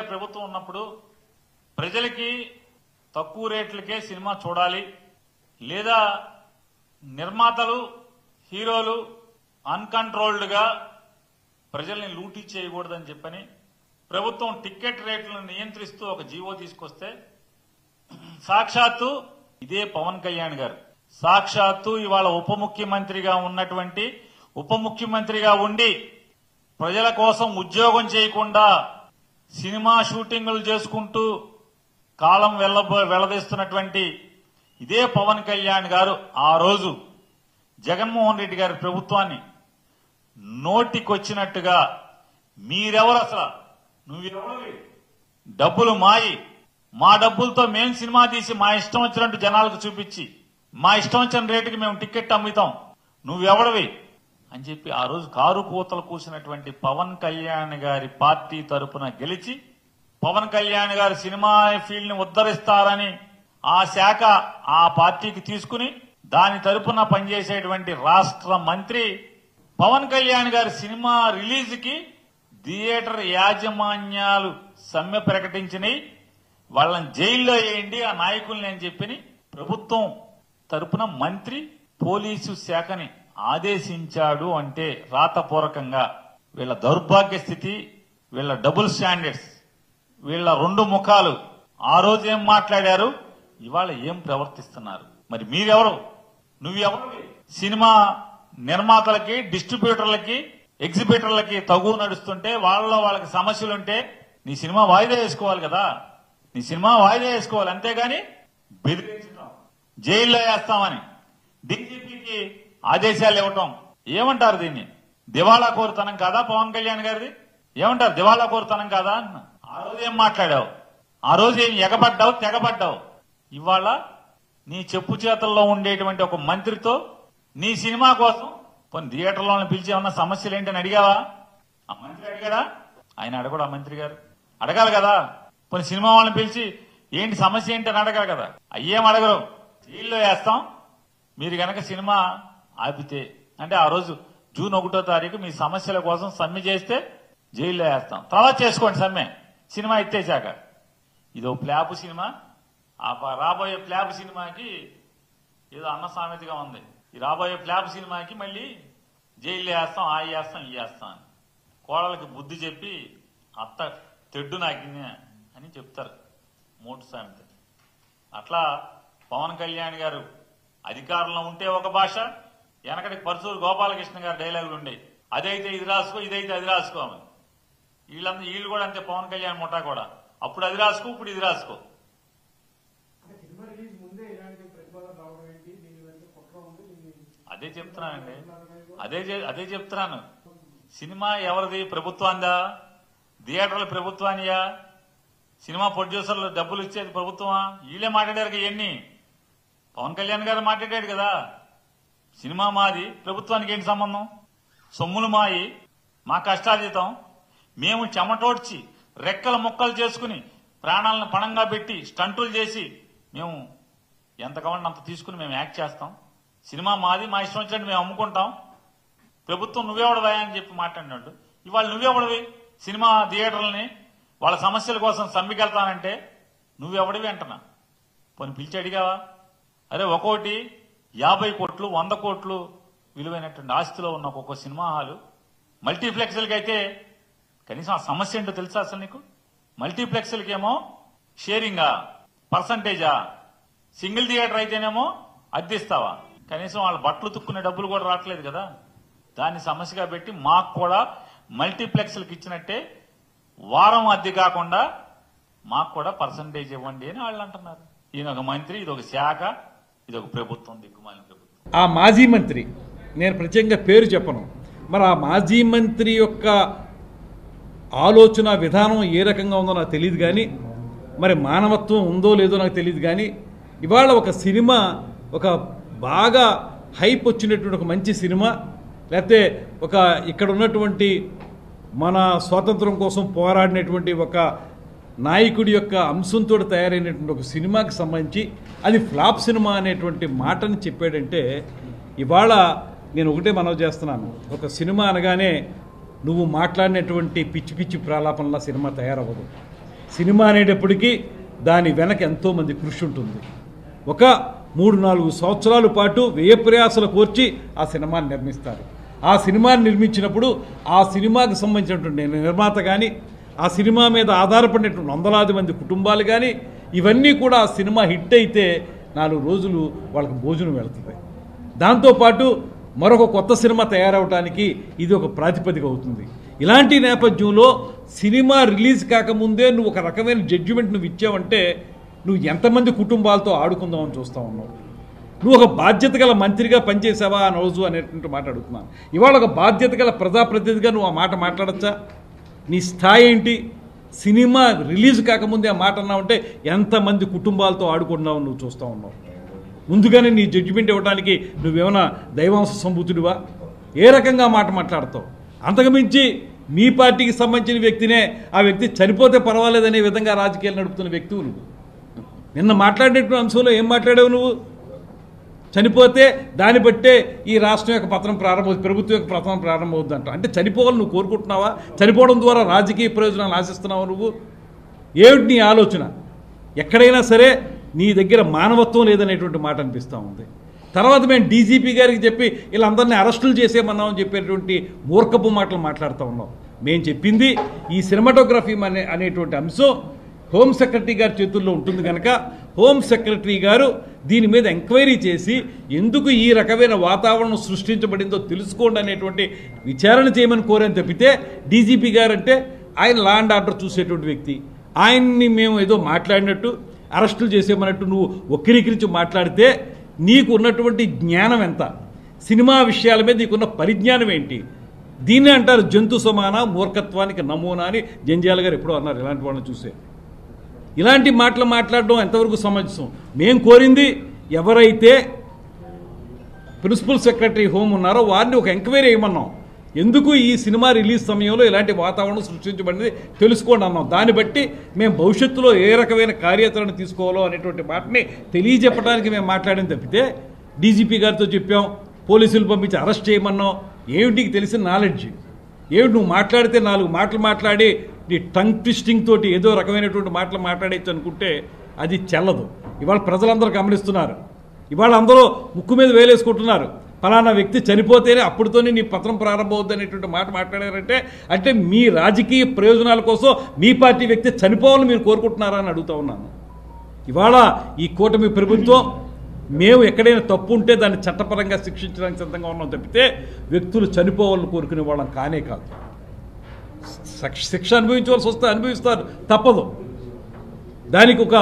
గారి ప్రభుత్వం ఉన్నప్పుడు ప్రజలకి తక్కువ రేట్లకే సినిమా చూడాలి, లేదా నిర్మాతలు హీరోలు అన్కంట్రోల్డ్గా ప్రజల్ని లూటీ చేయకూడదని చెప్పని ప్రభుత్వం టికెట్ రేట్లను నియంత్రిస్తూ ఒక జీవో తీసుకొస్తే సాక్షాత్తు ఇదే పవన్ కళ్యాణ్ గారు సాక్షాత్తు ఇవాళ ఉప ముఖ్యమంత్రిగా ఉండి ప్రజల కోసం ఉద్యోగం చేయకుండా సినిమా షూటింగులు చేసుకుంటూ కాలం వెళ్లదీస్తున్నటువంటి ఇదే పవన్ కళ్యాణ్ గారు ఆ రోజు జగన్మోహన్ రెడ్డి గారి ప్రభుత్వాన్ని నోటికొచ్చినట్టుగా మీరెవరు అసలు నువ్వెవరు డబ్బులు మాయి మా డబ్బులతో మేము సినిమా తీసి మా ఇష్టం వచ్చినట్టు జనాలకు చూపించి మా ఇష్టం వచ్చిన రేటుకి మేము టికెట్ అమ్ముతాం నువ్వెవడవి అని చెప్పి ఆ రోజు కారు కూతలు కూసినటువంటి పవన్ కళ్యాణ్ గారి పార్టీ తరపున గెలిచి పవన్ కళ్యాణ్ గారి సినిమా ఫీల్డ్ ని ఉద్ధరిస్తారని ఆ శాఖ ఆ పార్టీకి తీసుకుని దాని తరపున పనిచేసేటువంటి రాష్ట్ర మంత్రి పవన్ కళ్యాణ్ గారి సినిమా రిలీజ్ కి థియేటర్ యాజమాన్యాలు సమ్మె ప్రకటించినాయి, వాళ్ళని జైల్లో వేయండి ఆ నాయకుల్ని అని చెప్పి ప్రభుత్వం తరపున మంత్రి పోలీసు శాఖని ఆదేశించాడు. అంటే రాతపూర్వకంగా వీళ్ళ దౌర్భాగ్య స్థితి, వీళ్ళ డబుల్ స్టాండర్డ్స్, వీళ్ళ రెండు ముఖాలు ఆ రోజు ఏం మాట్లాడారు, ఇవాళ ఏం ప్రవర్తిస్తున్నారు. మరి మీరెవరు, నువ్వెవరు? సినిమా నిర్మాతలకి, డిస్ట్రిబ్యూటర్లకి, ఎగ్జిబిటర్లకి తగు నడుస్తుంటే వాళ్ళకి సమస్యలుంటే నీ సినిమా వాయిదా వేసుకోవాలి కదా, నీ సినిమా వాయిదా వేసుకోవాలి. అంతేగాని బెదిరించడం, జైల్లో వేస్తామని డీజీపీకి ఆదేశాలు ఇవ్వటం ఏమంటారు? దీన్ని దివాళా కోరుతనం కాదా పవన్ కళ్యాణ్ గారిది? ఏమంటారు, దివాళా కోరుతనం కాదా? ఆ రోజు ఏం మాట్లాడావు, ఆ రోజు ఏం ఎగబడ్డావు, తెగబడ్డావు. ఇవాళ నీ చెప్పు చేతల్లో ఉండేటువంటి ఒక మంత్రితో నీ సినిమా కోసం కొన్ని థియేటర్లో పిలిచి ఏమన్నా సమస్యలు ఏంటని అడిగావా? ఆ మంత్రి అడిగాడా? ఆయన అడగడు. ఆ మంత్రి గారు అడగాలి కదా. కొన్ని సినిమా వాళ్ళని పిలిచి ఏంటి సమస్య ఏంటి అని అడగాలి కదా. అయ్యేం అడగరు. జైల్లో వేస్తాం మీరు గనక సినిమా ఆపితే, అంటే ఆ రోజు జూన్ 1వ తారీఖు మీ సమస్యల కోసం సమ్మె చేస్తే జైల్లో వేస్తాం, తర్వాత చేసుకోండి సమ్మె సినిమా ఎత్తేసాక. ఇదో ప్లాపు సినిమా, ఆ రాబోయే ప్లాపు సినిమాకి ఏదో అన్న సామెతగా ఉంది. ఈ రాబోయే ప్లాపు సినిమాకి మళ్ళీ జైల్లో వేస్తాం, ఆ వేస్తాం, ఈ వేస్తాం అని కోడలకి బుద్ధి చెప్పి అత్త తెడ్డు నాకింది అని చెప్తారు మూటు సామెత. అట్లా పవన్ కళ్యాణ్ గారు అధికారంలో ఉంటే ఒక భాష, వెనకటికి పరశూరు గోపాలకృష్ణ గారి డైలాగులు ఉండే, అదైతే ఇది రాసుకో, ఇదైతే అది రాసుకో. వీళ్ళు కూడా అంతే, పవన్ కళ్యాణ్ ముఠా కూడా. అప్పుడు అది రాసుకో, ఇప్పుడు ఇది రాసుకో. అదే చెప్తున్నానండి, అదే చెప్తున్నాను. సినిమా ఎవరిది? ప్రభుత్వాందా? థియేటర్ల ప్రభుత్వానియా? సినిమా ప్రొడ్యూసర్లు డబ్బులు ఇచ్చేది ప్రభుత్వమా? వీళ్ళే మాట్లాడారు ఇవన్నీ. పవన్ కళ్యాణ్ గారు మాట్లాడాడు కదా, సినిమా మాది, ప్రభుత్వానికి ఏంటి సంబంధం? సొమ్ములు మాయి, మా కష్టార్జితం, మేము చెమటోడ్చి రెక్కల ముక్కలు చేసుకుని ప్రాణాలను పణంగా పెట్టి స్టంటులు చేసి మేము ఎంత కావాలంటే అంత తీసుకుని మేము యాక్ట్ చేస్తాం. సినిమా మాది, మా ఇష్టం వచ్చినట్టు మేము అమ్ముకుంటాం. ప్రభుత్వం నువ్వెవడవా అని చెప్పి మాట్లాడినట్టు ఇవాళ నువ్వెవడవి? సినిమా థియేటర్లని వాళ్ళ సమస్యల కోసం సమ్మెకెళ్తానంటే నువ్వెవడివి అంటున్నా. పోనీ పిలిచి అడిగావా? అరే ఒక్కోటి 50 కోట్లు 100 కోట్లు విలువైనటువంటి ఆస్తిలో ఉన్న ఒక్కొక్క సినిమా హాలు మల్టీప్లెక్స్లకి అయితే కనీసం ఆ సమస్య ఏంటో తెలుసా అసలు నీకు? మల్టీప్లెక్స్లకేమో షేరింగా, పర్సంటేజా, సింగిల్ థియేటర్ అయితేనేమో అద్దెస్తావా? కనీసం వాళ్ళ బట్టలు తుక్కునే డబ్బులు కూడా రావట్లేదు కదా. దాన్ని సమస్యగా పెట్టి మాకు కూడా మల్టీప్లెక్స్లకు ఇచ్చినట్టే వారం అద్దె కాకుండా మాకు కూడా పర్సంటేజ్ ఇవ్వండి అని వాళ్ళు అంటున్నారు. ఈయన ఒక మంత్రి, ఇది ఒక శాఖ, ఇది ఒక ప్రభుత్వం, దిక్కుమాలిన ప్రభుత్వం. ఆ మాజీ మంత్రి, నేను ప్రత్యేకంగా పేరు చెప్పను, మరి ఆ మాజీ మంత్రి యొక్క ఆలోచన విధానం ఏ రకంగా ఉందో నాకు తెలియదు, కానీ మరి మానవత్వం ఉందో లేదో నాకు తెలియదు. కానీ ఇవాళ ఒక సినిమా, ఒక బాగా హైప్ వచ్చినటువంటి ఒక మంచి సినిమా, లేకపోతే ఒక ఇక్కడ ఉన్నటువంటి మన స్వాతంత్రం కోసం పోరాడినటువంటి ఒక నాయకుడి యొక్క అంశంతో తయారైనటువంటి ఒక సినిమాకి సంబంధించి అది ఫ్లాప్ సినిమా అనేటువంటి మాటని చెప్పాడంటే, ఇవాళ నేను ఒకటే మనవి చేస్తున్నాను, ఒక సినిమా అనగానే నువ్వు మాట్లాడినటువంటి పిచ్చి పిచ్చి ప్రలాపనలా సినిమా తయారవ్వదు. సినిమా అనేటప్పటికీ దాని వెనక ఎంతోమంది కృషి ఉంటుంది. ఒక 3-4 సంవత్సరాల పాటు వ్యయ ప్రయాసలు కోర్చి ఆ సినిమాని నిర్మిస్తారు. ఆ సినిమాని నిర్మించినప్పుడు ఆ సినిమాకి సంబంధించినటువంటి నిర్మాత కానీ, ఆ సినిమా మీద ఆధారపడినటువంటి వందలాది మంది కుటుంబాలు కానీ, ఇవన్నీ కూడా ఆ సినిమా హిట్ అయితే 4 రోజులు వాళ్ళకి భోజనం వెళుతుంది. దాంతోపాటు మరొక కొత్త సినిమా తయారవడానికి ఇది ఒక ప్రాతిపదిక అవుతుంది. ఇలాంటి నేపథ్యంలో సినిమా రిలీజ్ కాకముందే నువ్వు ఒక రకమైన జడ్జిమెంట్ నువ్వు ఇచ్చావంటే నువ్వు ఎంతమంది కుటుంబాలతో ఆడుకుందామని చూస్తూ ఉన్నావు. నువ్వు ఒక బాధ్యత గల మంత్రిగా పనిచేసావా ఆ రోజు అనేటువంటి మాట అడుగుతున్నాను. ఇవాళ ఒక బాధ్యత గల ప్రజాప్రతినిధిగా నువ్వు ఆ మాట మాట్లాడచ్చా? నీ స్థాయి ఏంటి? సినిమా రిలీజ్ కాకముందే ఆ మాట అన్నావంటే ఎంతమంది కుటుంబాలతో ఆడుకుంటున్నావు నువ్వు చూస్తూ ఉన్నావు. ముందుగానే నీ జడ్జిమెంట్ ఇవ్వడానికి నువ్వేమైనా దైవాంశ సంభూతుడివా? ఏ రకంగా మాట మాట్లాడతావు? అంతకుమించి మీ పార్టీకి సంబంధించిన వ్యక్తినే ఆ వ్యక్తి చనిపోతే పర్వాలేదనే విధంగా రాజకీయాలు నడుపుతున్న వ్యక్తువు నువ్వు. నిన్న మాట్లాడేటువంటి అంశంలో ఏం మాట్లాడావు నువ్వు? చనిపోతే దాన్ని బట్టే ఈ రాష్ట్రం యొక్క పతనం ప్రారంభమవుతుంది, ప్రభుత్వం యొక్క పతనం ప్రారంభమవుతుందంట. అంటే చనిపోవాలని నువ్వు కోరుకుంటున్నావా? చనిపోవడం ద్వారా రాజకీయ ప్రయోజనాలు ఆశిస్తున్నావా నువ్వు? ఏమిటి నీ ఆలోచన? ఎక్కడైనా సరే నీ దగ్గర మానవత్వం లేదనేటువంటి మాట అనిపిస్తూ ఉంది. తర్వాత మేము డీజీపీ గారికి చెప్పి వీళ్ళందరినీ అరెస్టులు చేసేమన్నామని చెప్పేటువంటి మూర్ఖపు మాటలు మాట్లాడుతూ ఉన్నాం. మేము చెప్పింది ఈ సినిమాటోగ్రఫీ అనేటువంటి అంశం హోమ్ సెక్రటరీ గారి చేతుల్లో ఉంటుంది కనుక హోమ్ సెక్రటరీ గారు దీని మీద ఎంక్వైరీ చేసి ఎందుకు ఈ రకమైన వాతావరణం సృష్టించబడిందో తెలుసుకోండి అనేటువంటి విచారణ చేయమని కోరాను తప్పితే డీజీపీ గారు అంటే ఆయన లా అండ్ ఆర్డర్ చూసేటువంటి వ్యక్తి. ఆయన్ని మేము ఏదో మాట్లాడినట్టు అరెస్టులు చేసేమన్నట్టు నువ్వు వక్రీకరించి మాట్లాడితే నీకు ఉన్నటువంటి జ్ఞానం ఎంత? సినిమా విషయాల మీద నీకున్న పరిజ్ఞానం ఏంటి? దీన్నే అంటారు జంతు సమాన మూర్ఖత్వానికి నమూనా అని జంజాల గారు ఎప్పుడో అన్నారు. ఇలాంటి వాళ్ళని చూసే ఇలాంటి మాటలు మాట్లాడడం ఎంతవరకు సమంజసం? మేము కోరింది ఎవరైతే ప్రిన్సిపల్ సెక్రటరీ హోమ్ ఉన్నారో వారిని ఒక ఎంక్వైరీ వేయమన్నాం. ఎందుకు ఈ సినిమా రిలీజ్ సమయంలో ఇలాంటి వాతావరణం సృష్టించబడింది తెలుసుకోండి అన్నాం. దాన్ని బట్టి మేము భవిష్యత్తులో ఏ రకమైన కార్యాచరణ తీసుకోవాలో అనేటువంటి మాటని తెలియజెప్పడానికి మేము మాట్లాడిన తప్పితే డీజీపీ గారితో చెప్పాం, పోలీసులు పంపించి అరెస్ట్ చేయమన్నాం. ఏమిటికి తెలిసిన నాలెడ్జ్ ఏమిటి? నువ్వు మాట్లాడితే 4 మాటలు మాట్లాడి నీ టంగ్ ట్విస్టింగ్ తోటి ఏదో రకమైనటువంటి మాటలు మాట్లాడేచ్చు అనుకుంటే అది చెల్లదు. ఇవాళ ప్రజలందరూ గమనిస్తున్నారు. ఇవాళ అందరూ ముక్కు మీద వేలేసుకుంటున్నారు. ఫలానా వ్యక్తి చనిపోతేనే అప్పుడుతోనే నీ పత్రం ప్రారంభమవుద్ది అనేటువంటి మాట మాట్లాడారంటే అంటే మీ రాజకీయ ప్రయోజనాల కోసం మీ పార్టీ వ్యక్తి చనిపోవాలని మీరు కోరుకుంటున్నారా అని అడుగుతూ ఉన్నాను. ఇవాళ ఈ కూటమి ప్రభుత్వం మేము ఎక్కడైనా తప్పు ఉంటే దాన్ని చట్టపరంగా శిక్షించడానికి సిద్ధంగా ఉన్నాం తప్పితే వ్యక్తులు చనిపోవాలని కోరుకునే వాళ్ళం కానే కాదు. శిక్ష అనుభవించవలసి వస్తే అనుభవిస్తారు, తప్పదు. దానికి ఒక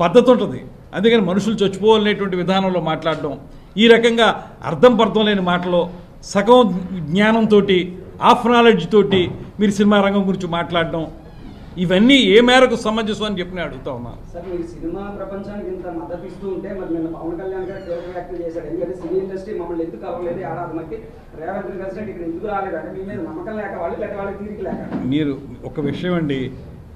పద్ధతి ఉంటుంది. అందుకని మనుషులు చచ్చిపోవాలనేటువంటి విధానంలో మాట్లాడడం, ఈ రకంగా అర్థం పర్థం లేని మాటలో సగం జ్ఞానంతో హాఫ్ నాలెడ్జ్ తోటి మీరు సినిమా రంగం గురించి మాట్లాడడం, ఇవన్నీ ఏ మేరకు సమంజసం అని చెప్పి నేను అడుగుతా ఉన్నాను. సార్, మీరు సినిమా ప్రపంచానికి ఇంత మద్దతు ఇస్తూ ఉంటే మరి నిన్న పవన్ కళ్యాణ్ గారు కీలక వ్యాఖ్యలు చేశాడు. ఎందుకంటే సినీ ఇండస్ట్రీ మమ్మల్ని ఎందుకు కలవలేదు ఏడాది మధ్య రేవంత్ ప్రెసిడెంట్ ఇక్కడ ఎందుకు రాలేదంటే మీ మీద నమ్మకం లేక వాళ్ళు లేక వాళ్ళకి తీరిక లేక. మీరు ఒక విషయం అండి,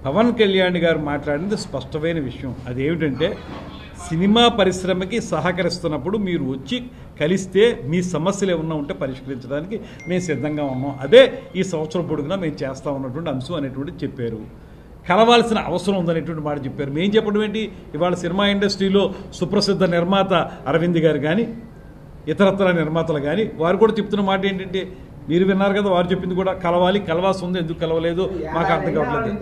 పవన్ కళ్యాణ్ గారు మాట్లాడింది స్పష్టమైన విషయం. అదేమిటంటే సినిమా పరిశ్రమకి సహకరిస్తున్నప్పుడు మీరు వచ్చి కలిస్తే మీ సమస్యలు ఏమన్నా ఉంటే పరిష్కరించడానికి మేము సిద్ధంగా ఉన్నాం. అదే ఈ సంవత్సరం పొడుగునా మేము చేస్తా ఉన్నటువంటి అంశం అనేటువంటి చెప్పారు. కలవాల్సిన అవసరం ఉందనేటువంటి మాట చెప్పారు. మేము చెప్పడం ఏంటి? ఇవాళ సినిమా ఇండస్ట్రీలో సుప్రసిద్ధ నిర్మాత అరవింద్ గారు కానీ ఇతరత్ర నిర్మాతలు కానీ వారు కూడా చెప్తున్న మాట ఏంటంటే మీరు విన్నారు కదా, వారు చెప్పింది కూడా కలవాలి, కలవాల్సి ఉంది, ఎందుకు కలవలేదు మాకు అర్థం కావట్లేదు.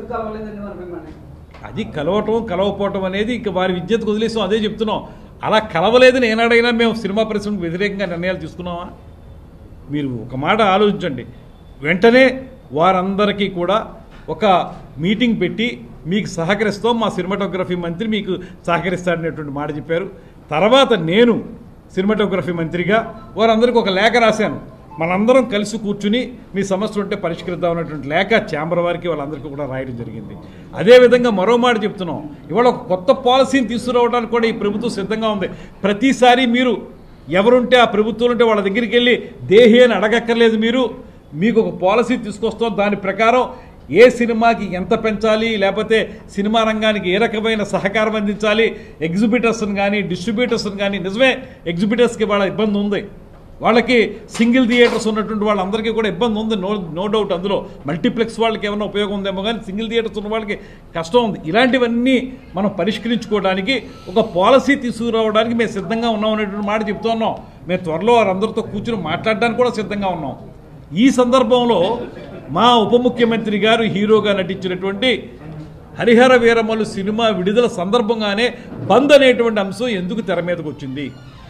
అది కలవకపోవటం అనేది ఇక వారి విద్యతకు వదిలేసాం, అదే చెప్తున్నాం. అలా కలవలేదని ఏనాడైనా మేము సినిమా పరిశ్రమకు వ్యతిరేకంగా నిర్ణయాలు తీసుకున్నామా? మీరు ఒక మాట ఆలోచించండి. వెంటనే వారందరికీ కూడా ఒక మీటింగ్ పెట్టి మీకు సహకరిస్తాం, మా సినిమాటోగ్రఫీ మంత్రి మీకు సహకరిస్తాడనేటువంటి మాట చెప్పారు. తర్వాత నేను సినిమాటోగ్రఫీ మంత్రిగా వారందరికీ ఒక లేఖ రాశాను. మనందరం కలిసి కూర్చుని మీ సమస్యలు ఉంటే పరిష్కరిద్దాం అన్నటువంటి లేఖ ఛాంబర్ వారికి వాళ్ళందరికీ కూడా రాయడం జరిగింది. అదేవిధంగా మరో మాట చెప్తున్నాం, ఇవాళ ఒక కొత్త పాలసీని తీసుకురావడానికి కూడా ఈ ప్రభుత్వం సిద్ధంగా ఉంది. ప్రతిసారి మీరు ఎవరుంటే ఆ ప్రభుత్వం ఉంటే వాళ్ళ దగ్గరికి వెళ్ళి దేహి అని అడగక్కర్లేదు. మీకు ఒక పాలసీ తీసుకొస్తాం, దాని ప్రకారం ఏ సినిమాకి ఎంత పెంచాలి, లేకపోతే సినిమా రంగానికి ఏ రకమైన సహకారం అందించాలి, ఎగ్జిబిటర్స్ని కానీ డిస్ట్రిబ్యూటర్స్ని కానీ. నిజమే, ఎగ్జిబిటర్స్కి వాళ్ళ ఇబ్బంది ఉంది. వాళ్ళకి సింగిల్ థియేటర్స్ ఉన్నటువంటి వాళ్ళందరికీ కూడా ఇబ్బంది ఉంది, నో డౌట్. అందులో మల్టీప్లెక్స్ వాళ్ళకి ఏమైనా ఉపయోగం ఉందేమో కానీ సింగిల్ థియేటర్స్ ఉన్న వాళ్ళకి కష్టం ఉంది. ఇలాంటివన్నీ మనం పరిష్కరించుకోవడానికి ఒక పాలసీ తీసుకురావడానికి మేము సిద్ధంగా ఉన్నాం అనేటువంటి మాట చెప్తూ ఉన్నాం. మేము త్వరలో వారందరితో కూర్చుని మాట్లాడడానికి కూడా సిద్ధంగా ఉన్నాం. ఈ సందర్భంలో మా ఉప ముఖ్యమంత్రి గారు హీరోగా నటించినటువంటి హరిహర వీరమల్లు సినిమా విడుదల సందర్భంగానే బంద్ అనేటువంటి అంశం ఎందుకు తెర మీదకి వచ్చింది?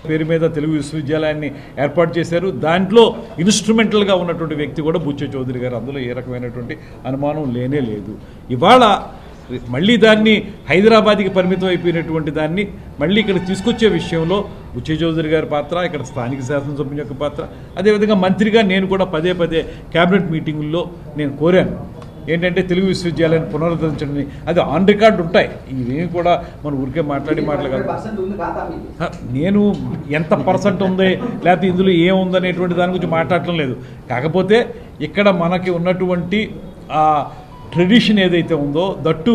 పేరు మీద తెలుగు విశ్వవిద్యాలయాన్ని ఏర్పాటు చేశారు. దాంట్లో ఇన్స్ట్రుమెంటల్గా ఉన్నటువంటి వ్యక్తి కూడా బుచ్చ చౌదరి గారు. అందులో ఏ రకమైనటువంటి అనుమానం లేనే లేదు. ఇవాళ మళ్ళీ దాన్ని హైదరాబాద్కి పరిమితం అయిపోయినటువంటి దాన్ని మళ్ళీ ఇక్కడ తీసుకొచ్చే విషయంలో బుచ్చ చౌదరి గారి పాత్ర, ఇక్కడ స్థానిక శాసనసభ్యుని యొక్క పాత్ర, అదేవిధంగా మంత్రిగా నేను కూడా పదే క్యాబినెట్ మీటింగుల్లో నేను కోరాను ఏంటంటే తెలుగు విశ్వవిద్యాలయాన్ని పునరుద్ధరించండి. అది ఆన్ రికార్డు ఉంటాయి. ఇవేమి కూడా మనం ఊరికే మాట్లాడగలం. నేను ఎంత పర్సెంట్ ఉంది లేకపోతే ఇందులో ఏముందనేటువంటి దాని గురించి మాట్లాడటం లేదు. కాకపోతే ఇక్కడ మనకి ఉన్నటువంటి ట్రెడిషన్ ఏదైతే ఉందో, దట్టు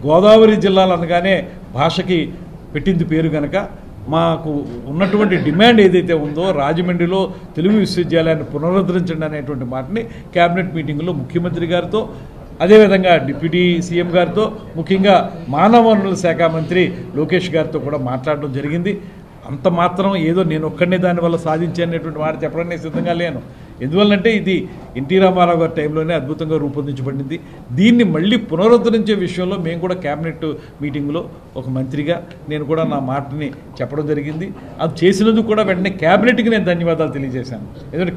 గోదావరి జిల్లాలు అనగానే భాషకి పెట్టింది పేరు కనుక మాకు ఉన్నటువంటి డిమాండ్ ఏదైతే ఉందో రాజమండ్రిలో తెలుగు విశ్వవిద్యాలయాన్ని పునరుద్ధరించండి అనేటువంటి మాటని క్యాబినెట్ మీటింగ్లో ముఖ్యమంత్రి గారితో, అదేవిధంగా డిప్యూటీ సీఎం గారితో, ముఖ్యంగా మానవ వనరుల శాఖ మంత్రి లోకేష్ గారితో కూడా మాట్లాడడం జరిగింది. అంత మాత్రం ఏదో నేను ఒక్కడనే దానివల్ల సాధించేటువంటి మాట చెప్పడానికి సిద్ధంగా లేను. ఎందువల్లంటే ఇది ఎన్టీ రామారావు గారి టైంలోనే అద్భుతంగా రూపొందించబడింది. దీన్ని మళ్ళీ పునరుద్ధరించే విషయంలో మేము కూడా క్యాబినెట్ మీటింగ్లో ఒక మంత్రిగా నేను కూడా నా మాటని చెప్పడం జరిగింది. అది చేసినందుకు కూడా వెంటనే క్యాబినెట్కి నేను ధన్యవాదాలు తెలియజేశాను. ఎందుకంటే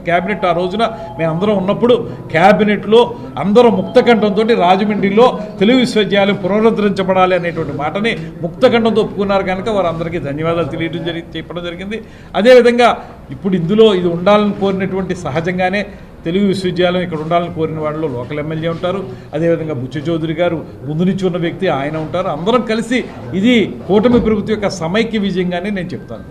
క్యాబినెట్ ఆ రోజున మేము అందరం ఉన్నప్పుడు క్యాబినెట్లో అందరూ ముక్తకంఠంతో రాజమండ్రిలో తెలుగు విశ్వవిద్యాలయం పునరుద్ధరించబడాలి అనేటువంటి మాటని ముక్తకంఠంతో ఒప్పుకున్నారు కనుక వారందరికీ ధన్యవాదాలు చెప్పడం జరిగింది. అదేవిధంగా ఇప్పుడు ఇందులో ఇది ఉండాలని కోరినటువంటి సహజంగానే తెలుగు విశ్వవిద్యాలయం ఇక్కడ ఉండాలని కోరిన వాళ్ళలో లోకల్ ఎమ్మెల్యే ఉంటారు, అదేవిధంగా బుచ్చ చౌదరి గారు ముందు నుంచి ఉన్న వ్యక్తి ఆయన ఉంటారు. అందరం కలిసి ఇది కూటమి ప్రభుత్వం యొక్క సమైక్య విజయంగానే నేను చెప్తాను.